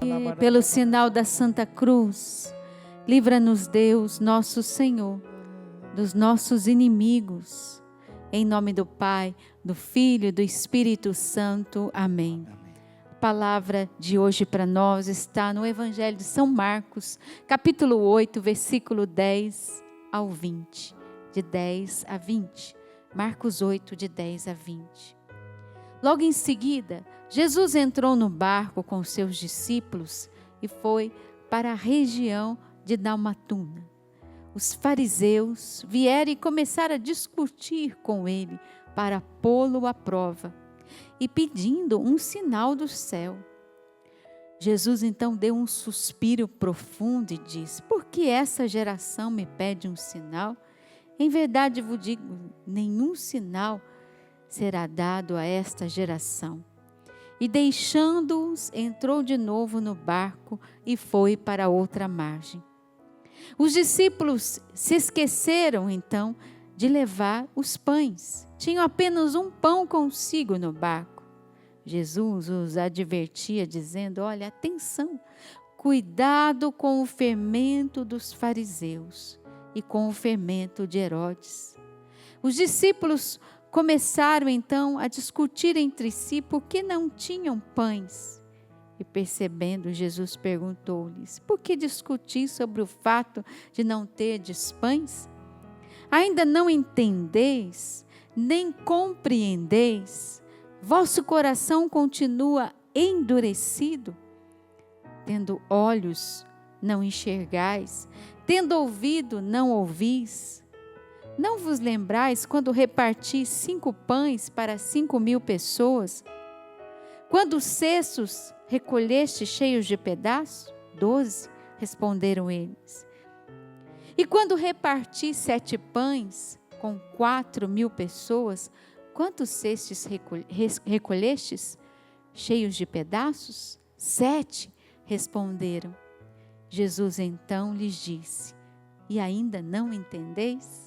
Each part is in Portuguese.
que pelo sinal da Santa Cruz, livra-nos Deus, nosso Senhor, dos nossos inimigos. Em nome do Pai, do Filho e do Espírito Santo. Amém. A palavra de hoje para nós está no Evangelho de São Marcos, capítulo 8, versículo 10 ao 20. De 10 a 20. Marcos 8, de 10 a 20. Logo em seguida, Jesus entrou no barco com seus discípulos e foi para a região de Dalmatuna. Os fariseus vieram e começaram a discutir com ele para pô-lo à prova e pedindo um sinal do céu. Jesus então deu um suspiro profundo e disse: por que essa geração me pede um sinal? Em verdade vos digo, nenhum sinal será dado a esta geração. E deixando-os, entrou de novo no barco e foi para outra margem. Os discípulos se esqueceram então de levar os pães. Tinham apenas um pão consigo no barco. Jesus os advertia dizendo: olha, atenção, cuidado com o fermento dos fariseus e com o fermento de Herodes. Os discípulos começaram então a discutir entre si porque não tinham pães. E percebendo, Jesus perguntou-lhes: por que discutir sobre o fato de não terdes pães? Ainda não entendeis, nem compreendeis? Vosso coração continua endurecido? Tendo olhos, não enxergais, tendo ouvido, não ouvis? Não vos lembrais quando reparti 5 pães para 5.000 pessoas? Quando os cestos recolheste cheios de pedaços? 12, responderam eles. E quando reparti 7 pães com 4.000 pessoas, quantos cestos recolhestes cheios de pedaços? 7, responderam. Jesus então lhes disse: e ainda não entendeis?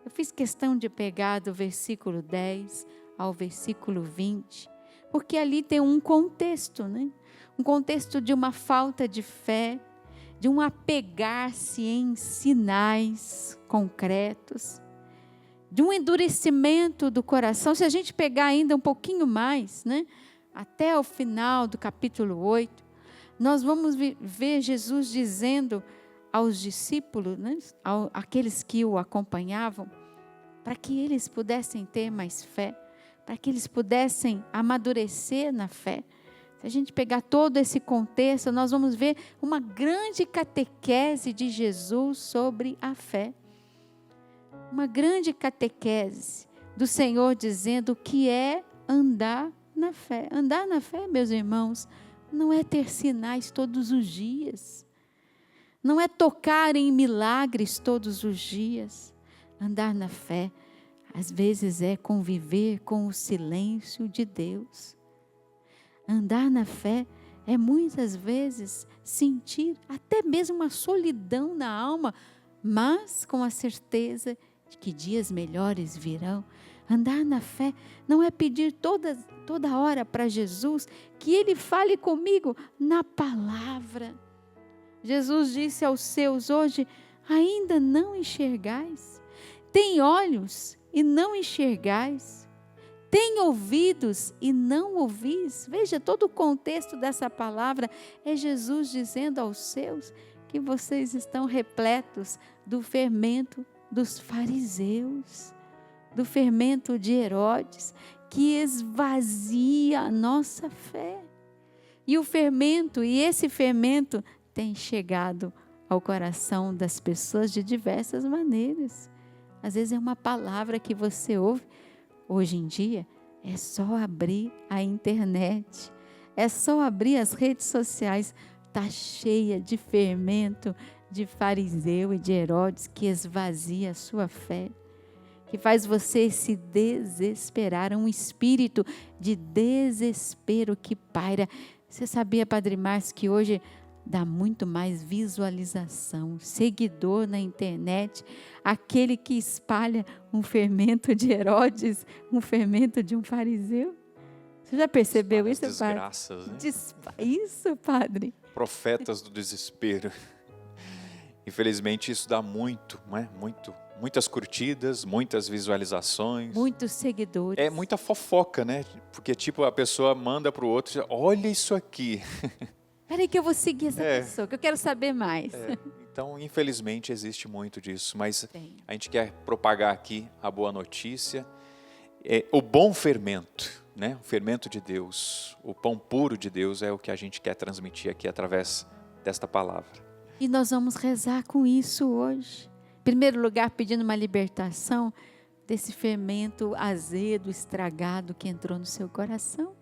Eu fiz questão de pegar do versículo 10 ao versículo 20, porque ali tem um contexto, né? Um contexto de uma falta de fé, de um apegar-se em sinais concretos, de um endurecimento do coração. Se a gente pegar ainda um pouquinho mais, né? Até o final do capítulo 8, nós vamos ver Jesus dizendo aos discípulos, né? Aqueles que o acompanhavam, para que eles pudessem ter mais fé, para que eles pudessem amadurecer na fé. Se a gente pegar todo esse contexto, nós vamos ver uma grande catequese de Jesus sobre a fé. Uma grande catequese do Senhor dizendo o que é andar na fé. Andar na fé, meus irmãos, não é ter sinais todos os dias. Não é tocar em milagres todos os dias. Andar na fé, às vezes, é conviver com o silêncio de Deus. Andar na fé é muitas vezes sentir até mesmo uma solidão na alma, mas com a certeza de que dias melhores virão. Andar na fé não é pedir toda hora para Jesus que Ele fale comigo na palavra. Jesus disse aos seus hoje: ainda não enxergais? Tem olhos e não enxergais? Tem ouvidos e não ouvis? Veja, todo o contexto dessa palavra é Jesus dizendo aos seus que vocês estão repletos do fermento dos fariseus, do fermento de Herodes, que esvazia a nossa fé. E esse fermento tem chegado ao coração das pessoas de diversas maneiras. Às vezes é uma palavra que você ouve. Hoje em dia é só abrir a internet, é só abrir as redes sociais. Está cheia de fermento de fariseu e de Herodes que esvazia a sua fé, que faz você se desesperar, um espírito de desespero que paira. Você sabia, Padre Márcio, que hoje dá muito mais visualização, seguidor na internet, aquele que espalha um fermento de Herodes, um fermento de um fariseu? Você já percebeu isso, desgraças, padre? né? Isso, padre. Profetas do desespero. Infelizmente isso dá muitas curtidas, muitas visualizações. Muitos seguidores. É muita fofoca, né? Porque tipo, a pessoa manda para o outro, e diz, olha isso aqui. Peraí que eu vou seguir essa pessoa, que eu quero saber mais. Então, infelizmente, existe muito disso. Mas Tem. a gente quer propagar aqui a boa notícia. O bom fermento, né? O fermento de Deus, o pão puro de Deus é o que a gente quer transmitir aqui através desta palavra. E nós vamos rezar com isso hoje. Em primeiro lugar, pedindo uma libertação desse fermento azedo, estragado que entrou no seu coração.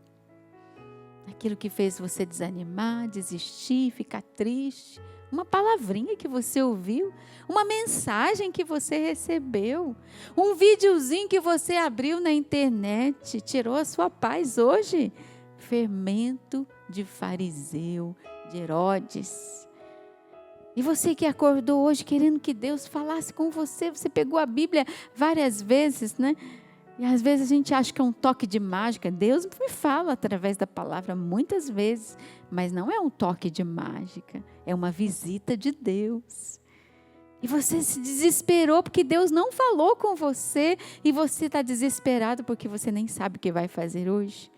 Aquilo que fez você desanimar, desistir, ficar triste. Uma palavrinha que você ouviu, uma mensagem que você recebeu, um videozinho que você abriu na internet, tirou a sua paz hoje. Fermento de fariseu, de Herodes. E você que acordou hoje querendo que Deus falasse com você, você pegou a Bíblia várias vezes, né? E às vezes a gente acha que é um toque de mágica. Deus me fala através da palavra muitas vezes, mas não é um toque de mágica, é uma visita de Deus. E você se desesperou porque Deus não falou com você e você está desesperado porque você nem sabe o que vai fazer hoje.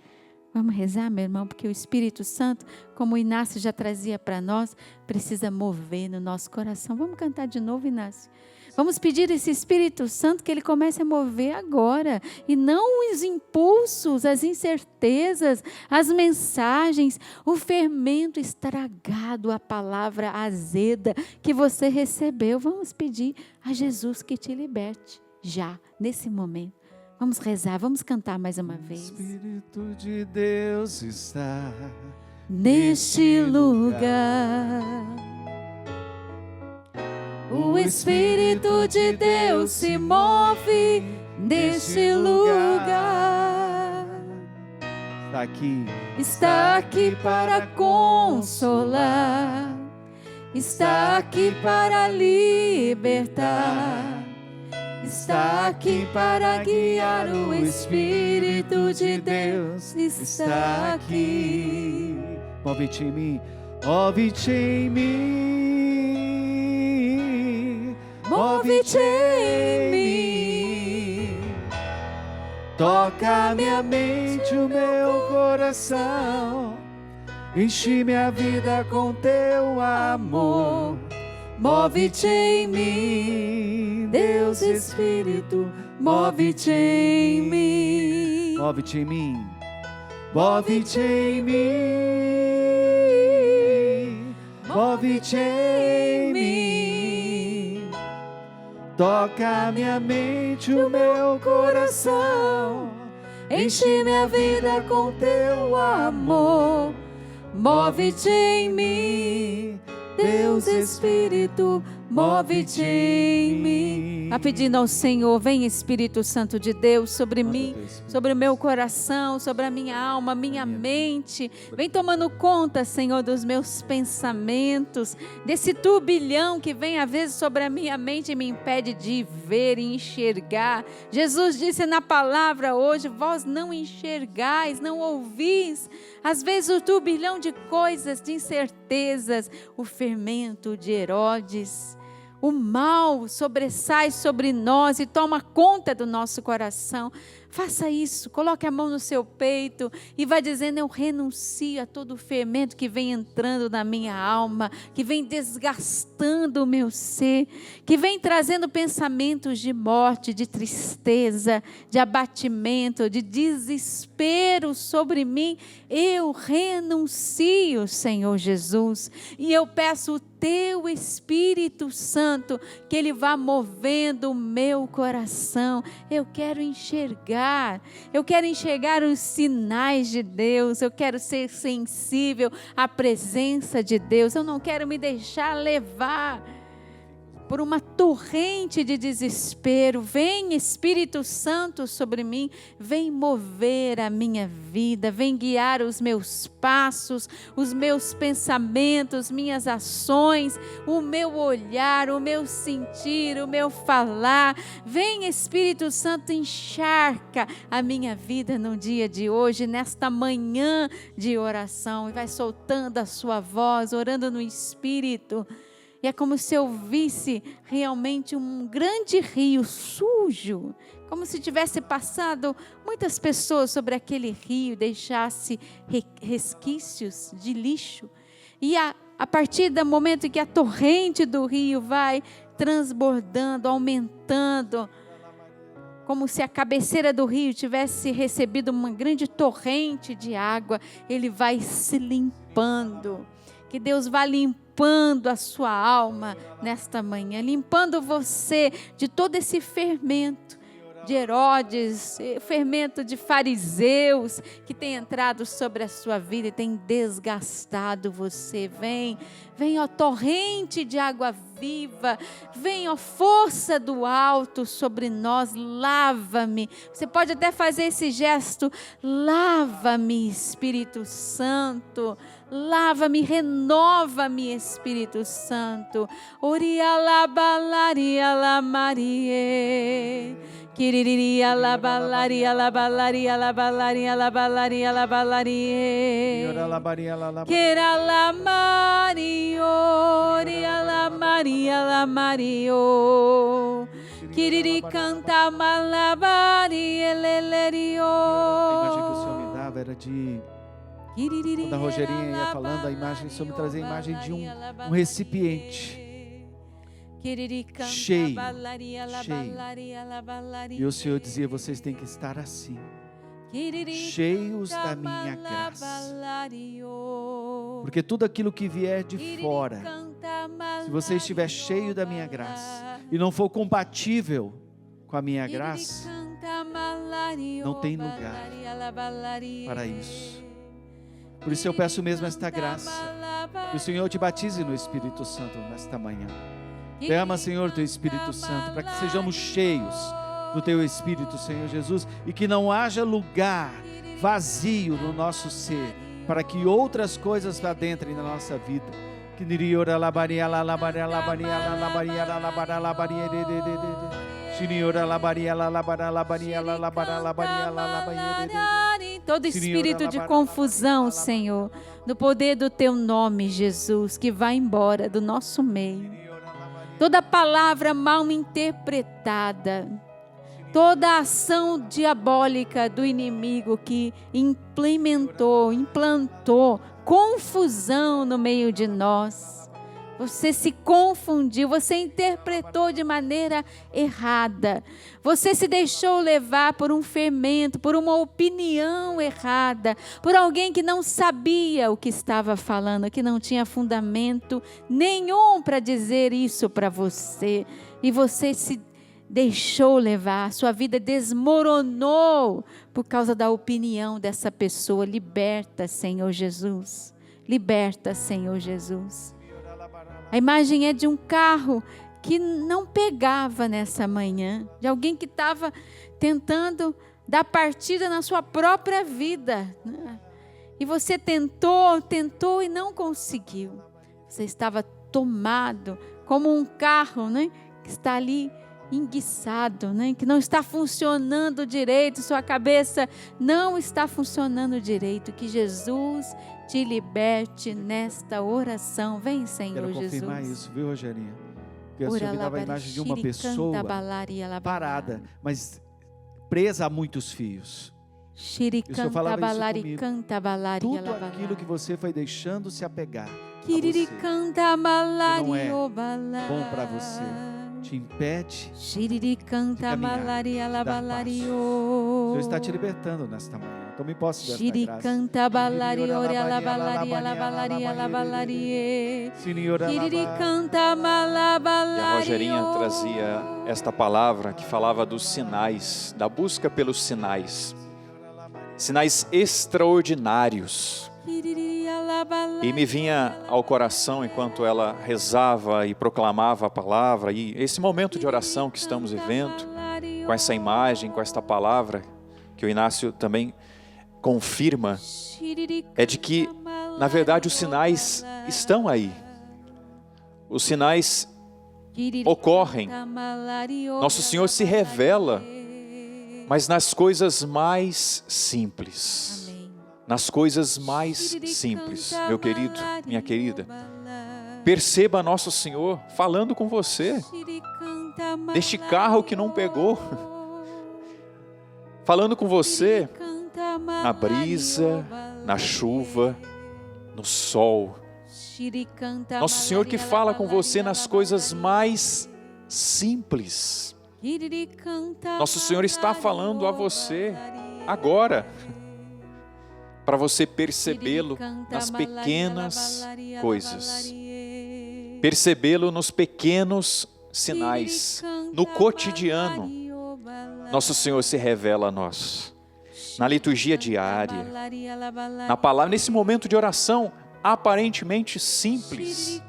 Vamos rezar, meu irmão, porque o Espírito Santo, como o Inácio já trazia para nós, precisa mover no nosso coração. Vamos cantar de novo, Inácio? Vamos pedir esse Espírito Santo que ele comece a mover agora, e não os impulsos, as incertezas, as mensagens, o fermento estragado, a palavra azeda que você recebeu. Vamos pedir a Jesus que te liberte, já, nesse momento. Vamos rezar, vamos cantar mais uma vez. O Espírito de Deus está neste lugar. O Espírito de Deus se move neste lugar. Está aqui para consolar. Está aqui para libertar. Está aqui para guiar. O Espírito de Deus está aqui. Move-te em mim, move-te em mim, move-te em mim. Toca minha mente, o meu coração, enche minha vida com teu amor. Move-te em mim, Deus Espírito, move-te em mim. Move-te em mim, move-te em mim, move-te em mim. Toca minha mente, o meu coração, enche minha vida com teu amor. Move-te em mim, Deus Espírito, move-te em mim. A pedindo ao Senhor, vem Espírito Santo de Deus sobre mim, sobre o meu coração, sobre a minha alma, minha mente. Vem tomando conta, Senhor, dos meus pensamentos, desse turbilhão que vem às vezes sobre a minha mente e me impede de ver e enxergar. Jesus disse na palavra hoje, vós não enxergais, não ouvis. Às vezes o turbilhão de coisas, de incertezas, o fermento de Herodes. O mal sobressai sobre nós e toma conta do nosso coração. Faça isso, coloque a mão no seu peito e vai dizendo, eu renuncio a todo o fermento que vem entrando na minha alma, que vem desgastando o meu ser, que vem trazendo pensamentos de morte, de tristeza, de abatimento, de desespero sobre mim. Eu renuncio, Senhor Jesus, e eu peço o teu Espírito Santo, que ele vá movendo o meu coração. Eu quero enxergar os sinais de Deus, eu quero ser sensível à presença de Deus, eu não quero me deixar levar por uma torrente de desespero. Vem, Espírito Santo, sobre mim, vem mover a minha vida, vem guiar os meus passos, os meus pensamentos, minhas ações, o meu olhar, o meu sentir, o meu falar. Vem, Espírito Santo, encharca a minha vida no dia de hoje, nesta manhã de oração, e vai soltando a sua voz, orando no Espírito. E é como se eu visse realmente um grande rio sujo, como se tivesse passado muitas pessoas sobre aquele rio, deixasse resquícios de lixo. E a partir do momento que a torrente do rio vai transbordando, aumentando, como se a cabeceira do rio tivesse recebido uma grande torrente de água, ele vai se limpando. Que Deus vá limpando a sua alma nesta manhã, limpando você de todo esse fermento de Herodes, fermento de fariseus que tem entrado sobre a sua vida e tem desgastado você. Vem, ó torrente de água viva, vem, ó força do alto sobre nós, lava-me. Você pode até fazer esse gesto, lava-me, Espírito Santo, lava-me, renova-me, Espírito Santo. Orialabalaria lamarie. Kiririria labalaria labalaria labalaria labalaria labalarie. Kera lamario, ria lamaria lamario. Kiriri canta malabari elelerio. A imagem que o Senhor me dava era de... Quando a Rogerinha ia falando, a imagem, o Senhor me trazia a imagem de um recipiente cheio. E o Senhor dizia, vocês têm que estar assim, cheios da minha graça. Porque tudo aquilo que vier de fora, se você estiver cheio da minha graça e não for compatível com a minha graça, não tem lugar para isso. Por isso eu peço mesmo esta graça, que o Senhor te batize no Espírito Santo nesta manhã. Derrama, Senhor, teu Espírito Santo, para que sejamos cheios do teu Espírito, Senhor Jesus, e que não haja lugar vazio no nosso ser, para que outras coisas adentrem na nossa vida. Que niriora labaria labaria labaria labaria labaria labaria Senhora labaria labaria labaria labaria labaria labaria. Todo espírito de confusão, Senhor, no poder do teu nome, Jesus, que vai embora do nosso meio. Toda palavra mal interpretada, toda ação diabólica do inimigo que implantou confusão no meio de nós. Você se confundiu, você interpretou de maneira errada. Você se deixou levar por um fermento, por uma opinião errada, por alguém que não sabia o que estava falando, que não tinha fundamento nenhum para dizer isso para você. E você se deixou levar, sua vida desmoronou por causa da opinião dessa pessoa. Liberta, Senhor Jesus. Liberta, Senhor Jesus. A imagem é de um carro que não pegava nessa manhã, de alguém que estava tentando dar partida na sua própria vida, né? E você tentou e não conseguiu. Você estava tomado como um carro, né, que está ali enguiçado, né, que não está funcionando direito, sua cabeça não está funcionando direito. Que Jesus te liberte nesta oração. Vem, Senhor Jesus. Quero confirmar isso, viu, Rogerinha? Porque o Senhor me dava a imagem de uma pessoa parada, mas presa a muitos fios. E o Senhor falava isso comigo. Tudo aquilo que você foi deixando se apegar a você, que não é bom para você, te impede de caminhar, de dar passo. O Senhor está te libertando nesta manhã. Tome posse desta graça. E a Rogerinha trazia esta palavra que falava dos sinais, da busca pelos sinais. Sinais extraordinários E me vinha ao coração, enquanto ela rezava e proclamava a palavra, e esse momento de oração que estamos vivendo, com essa imagem, com esta palavra, que o Inácio também confirma, é de que, na verdade, os sinais estão aí. Os sinais ocorrem. Nosso Senhor se revela, mas nas coisas mais simples. Nas coisas mais simples, meu querido, minha querida. Perceba nosso Senhor falando com você, neste carro que não pegou, falando com você na brisa, na chuva, no sol. Nosso Senhor que fala com você nas coisas mais simples. Nosso Senhor está falando a você agora, para você percebê-lo nas pequenas coisas, percebê-lo nos pequenos sinais, no cotidiano. Nosso Senhor se revela a nós, na liturgia diária, na palavra, nesse momento de oração aparentemente simples,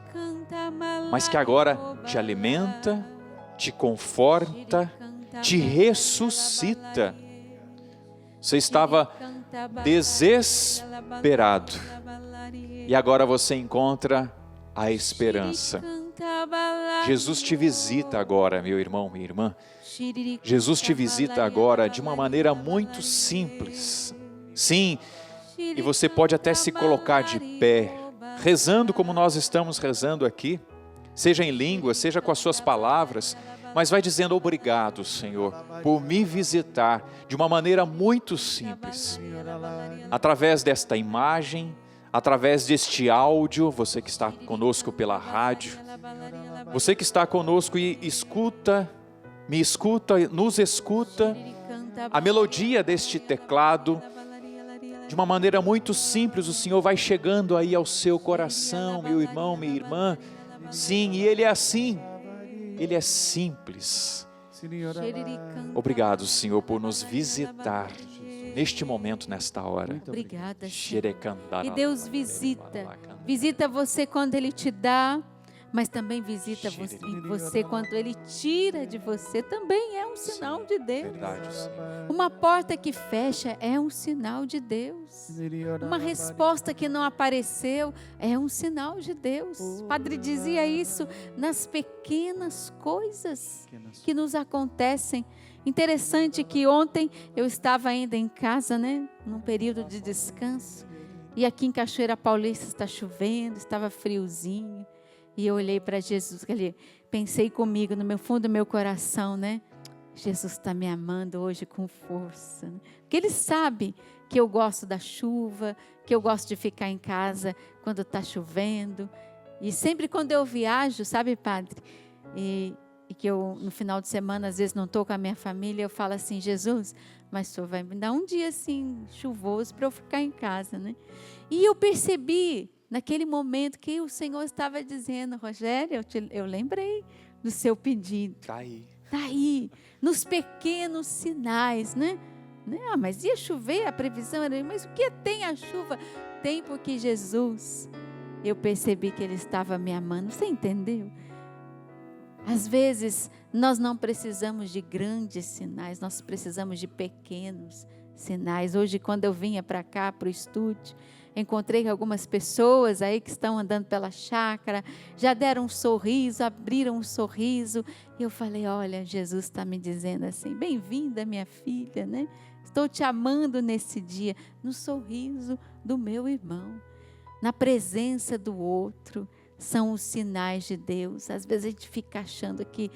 mas que agora te alimenta, te conforta, te ressuscita. Você estava desesperado e agora você encontra a esperança. Jesus te visita agora, meu irmão, minha irmã. Jesus te visita agora de uma maneira muito simples. Sim, e você pode até se colocar de pé, rezando como nós estamos rezando aqui, seja em língua, seja com as suas palavras, mas vai dizendo: obrigado, Senhor, por me visitar de uma maneira muito simples, através desta imagem, através deste áudio, você que está conosco pela rádio, você que está conosco e escuta, me escuta, nos escuta, a melodia deste teclado, de uma maneira muito simples, o Senhor vai chegando aí ao seu coração, meu irmão, minha irmã. Sim, e Ele é assim. Ele é simples. Obrigado, Senhor, por nos visitar neste momento, nesta hora. Obrigada, Senhor. E Deus visita você quando Ele te dá, mas também visita você quando Ele tira de você, também é um sinal de Deus. Verdade, Senhor. Uma porta que fecha é um sinal de Deus. Uma resposta que não apareceu é um sinal de Deus. O Padre dizia isso nas pequenas coisas que nos acontecem. Interessante que ontem eu estava ainda em casa, né, num período de descanso, e aqui em Cachoeira Paulista está chovendo, estava friozinho. E eu olhei para Jesus, pensei comigo, no meu fundo do meu coração, né? Jesus está me amando hoje com força. Né? Porque Ele sabe que eu gosto da chuva, que eu gosto de ficar em casa quando está chovendo. E sempre quando eu viajo, sabe, Padre? E que eu, no final de semana, às vezes não estou com a minha família, eu falo assim: Jesus, mas o Senhor vai me dar um dia assim, chuvoso, para eu ficar em casa, né? E eu percebi, naquele momento, que o Senhor estava dizendo: Rogério, eu lembrei do seu pedido. Está aí. Está aí, nos pequenos sinais, né? Ah, mas ia chover, a previsão era, mas o que tem a chuva? Tem porque Jesus, eu percebi que Ele estava me amando. Você entendeu? Às vezes, nós não precisamos de grandes sinais, nós precisamos de pequenos sinais. Hoje, quando eu vinha para cá, para o estúdio, encontrei algumas pessoas aí que estão andando pela chácara, já deram um sorriso, abriram um sorriso, e eu falei: olha, Jesus está me dizendo assim: bem-vinda, minha filha, né? Estou te amando nesse dia, no sorriso do meu irmão, na presença do outro, são os sinais de Deus. Às vezes a gente fica achando que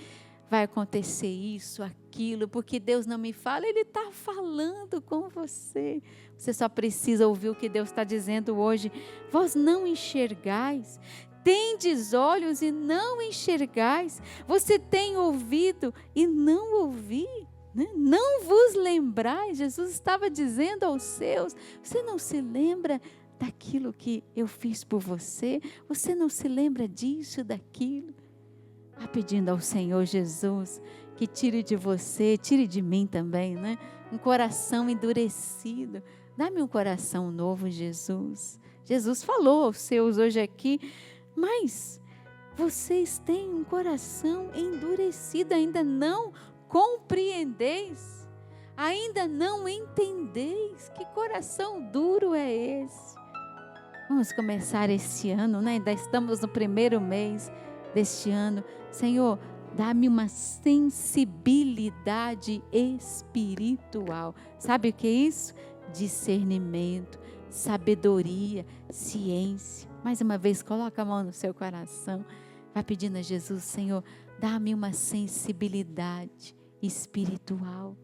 vai acontecer isso, aquilo, porque Deus não me fala. Ele está falando com você. Você só precisa ouvir o que Deus está dizendo hoje. Vós não enxergais, tendes olhos e não enxergais. Você tem ouvido e não ouvi, né? Não vos lembrais. Jesus estava dizendo aos seus: você não se lembra daquilo que eu fiz por você? Você não se lembra disso, daquilo? Pedindo ao Senhor Jesus que tire de você, tire de mim também, né? Um coração endurecido. Dá-me um coração novo, Jesus. Jesus falou aos seus hoje aqui, mas vocês têm um coração endurecido, ainda não compreendeis, ainda não entendeis. Que coração duro é esse? Vamos começar esse ano, né? Ainda estamos no primeiro mês deste ano. Senhor, dá-me uma sensibilidade espiritual. Sabe o que é isso? Discernimento, sabedoria, ciência. Mais uma vez, coloca a mão no seu coração. Vai pedindo a Jesus, Senhor, dá-me uma sensibilidade espiritual.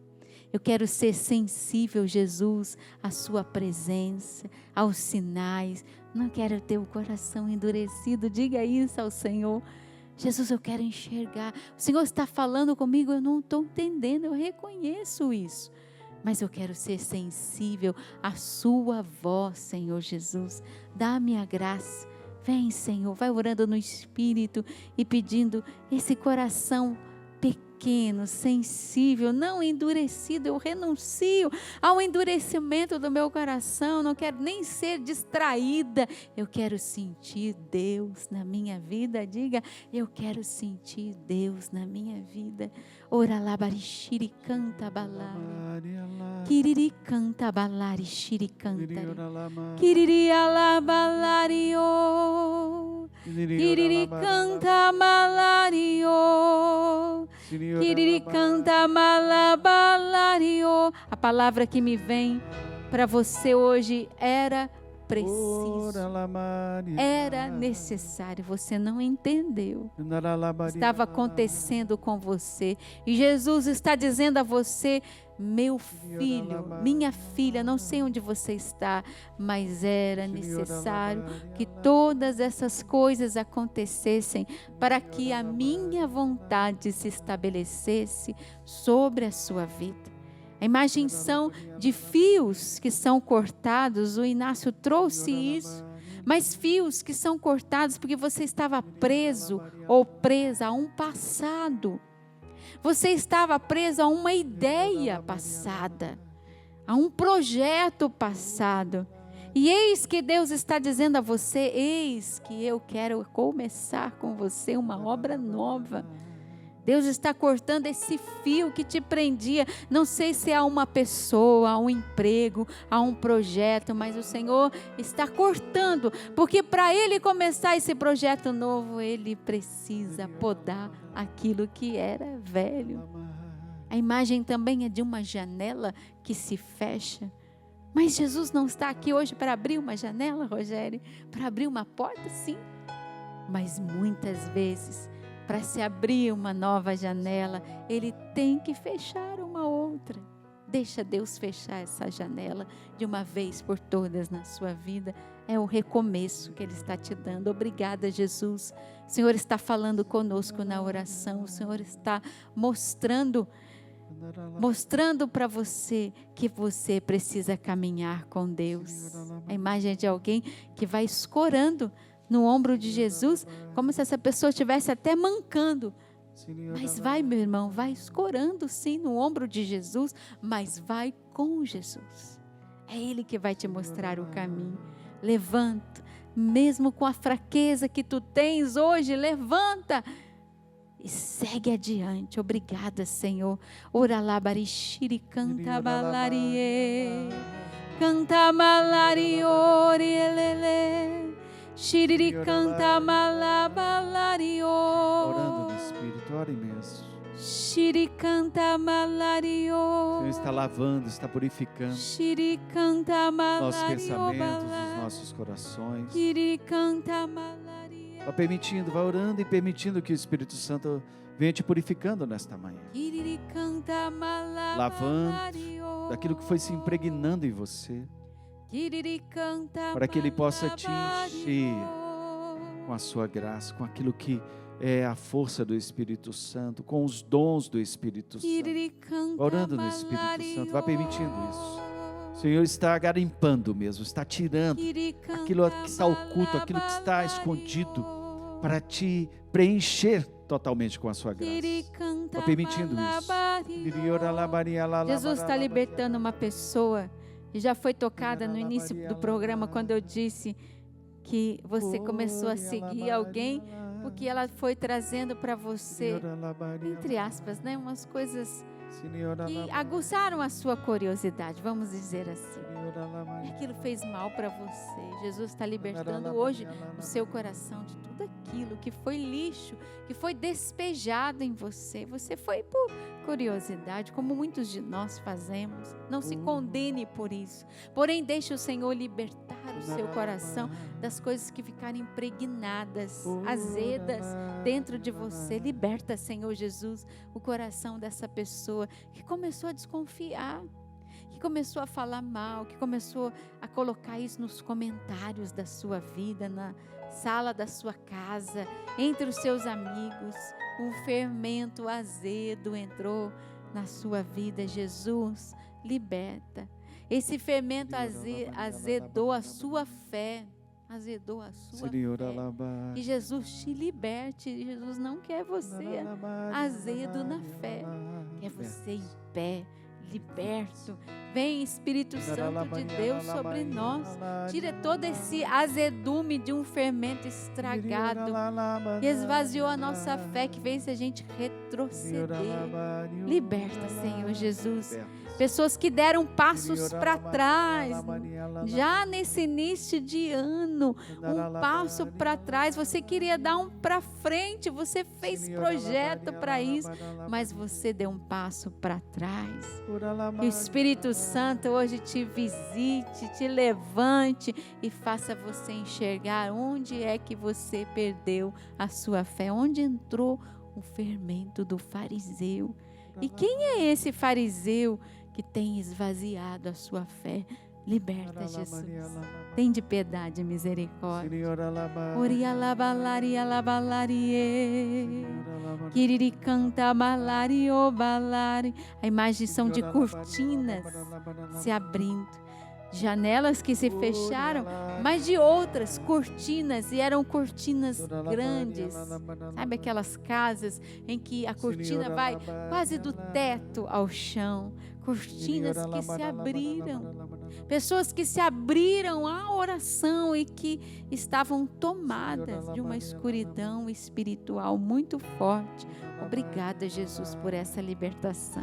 Eu quero ser sensível, Jesus, à sua presença, aos sinais. Não quero ter o coração endurecido. Diga isso ao Senhor. Jesus, eu quero enxergar. O Senhor está falando comigo, eu não estou entendendo, eu reconheço isso. Mas eu quero ser sensível à sua voz, Senhor Jesus. Dá-me a graça. Vem, Senhor, vai orando no Espírito e pedindo esse coração pequeno, sensível, não endurecido. Eu renuncio ao endurecimento do meu coração. Não quero nem ser distraída. Eu quero sentir Deus na minha vida. Diga, eu quero sentir Deus na minha vida. Ora lá, barixiri canta balari, kiriri canta balari, shiri canta, kiriri ala balari o, kiriri canta malari o, kiriri canta malabalari o. A palavra que me vem para você hoje era preciso, era necessário, você não entendeu, estava acontecendo com você, e Jesus está dizendo a você, meu filho, minha filha, não sei onde você está, mas era necessário que todas essas coisas acontecessem, para que a minha vontade se estabelecesse sobre a sua vida. A imagem são de fios que são cortados, o Inácio trouxe isso, mas fios que são cortados porque você estava preso ou presa a um passado. Você estava preso a uma ideia passada, a um projeto passado. E eis que Deus está dizendo a você, eis que eu quero começar com você uma obra nova. Deus está cortando esse fio que te prendia. Não sei se é a uma pessoa, a um emprego, a um projeto, mas o Senhor está cortando, porque para Ele começar esse projeto novo, Ele precisa podar aquilo que era velho. A imagem também é de uma janela que se fecha. Mas Jesus não está aqui hoje para abrir uma janela, Rogério, para abrir uma porta, sim. Mas muitas vezes, para se abrir uma nova janela, Ele tem que fechar uma outra. Deixa Deus fechar essa janela de uma vez por todas na sua vida. É o recomeço que Ele está te dando. Obrigada, Jesus. O Senhor está falando conosco na oração. O Senhor está mostrando para você que você precisa caminhar com Deus. A imagem é de alguém que vai escorando no ombro de Jesus, como se essa pessoa estivesse até mancando. Mas vai, meu irmão, vai escorando sim no ombro de Jesus, mas vai com Jesus. É Ele que vai te mostrar o caminho. Levanta, mesmo com a fraqueza que tu tens hoje, levanta e segue adiante. Obrigada, Senhor. Ora lá, barixiri, canta balarie, canta malarie, orelele. Shiriri canta malabalario. Orando no Espírito, ore mesmo. Shiri canta malario. O Senhor está lavando, está purificando Shiri canta malario. nossos pensamentos, os nossos corações. Shiri canta malario. Vai permitindo, vai orando e permitindo que o Espírito Santo venha te purificando nesta manhã. Shiri canta malario. Lavando daquilo que foi se impregnando em você, para que Ele possa te encher com a sua graça, com aquilo que é a força do Espírito Santo, com os dons do Espírito Santo. Orando no Espírito Santo, vai permitindo isso. O Senhor está garimpando mesmo, está tirando aquilo que está oculto, aquilo que está escondido. para te preencher totalmente com a sua graça. Está permitindo isso. Jesus está libertando uma pessoa e já foi tocada no início do programa quando eu disse que você começou a seguir alguém porque ela foi trazendo para você, entre aspas, né, umas coisas que aguçaram a sua curiosidade, vamos dizer assim. E aquilo fez mal para você. Jesus está libertando hoje o seu coração de tudo aquilo que foi lixo, que foi despejado em você. Você foi por curiosidade, como muitos de nós fazemos. Não se condene por isso. Porém, deixe o Senhor libertar o seu coração das coisas que ficaram impregnadas, azedas dentro de você. Liberta, Senhor Jesus, o coração dessa pessoa que começou a desconfiar, que começou a falar mal, que começou a colocar isso nos comentários da sua vida, na sala da sua casa, entre os seus amigos. Um fermento azedo entrou na sua vida. Jesus, liberta. Esse fermento azedou a sua fé. Azedou a sua fé. E Jesus te liberte. Jesus não quer você azedo na fé. Quer você em pé, liberto. Vem, Espírito Santo de Deus, sobre nós. Tira todo esse azedume de um fermento estragado que esvaziou a nossa fé, que fez a gente retroceder. Liberta, Senhor Jesus. Pessoas que deram passos para trás, já nesse início de ano, um passo para trás. Você queria dar um para frente, você fez projeto para isso, mas você deu um passo para trás. Que o Espírito Santo hoje te visite, te levante e faça você enxergar onde é que você perdeu a sua fé, onde entrou o fermento do fariseu. E quem é esse fariseu que tem esvaziado a sua fé? Liberta, Jesus. Tem de piedade e misericórdia. Oria labalari alabalarie. Kiriri canta balari o balari. A imagem são de cortinas se abrindo, janelas que se fecharam, mas de outras cortinas, e eram cortinas grandes. Sabe aquelas casas em que a cortina vai quase do teto ao chão? Cortinas que se abriram. Pessoas que se abriram à oração e que estavam tomadas de uma escuridão espiritual muito forte. Obrigada, Jesus, por essa libertação.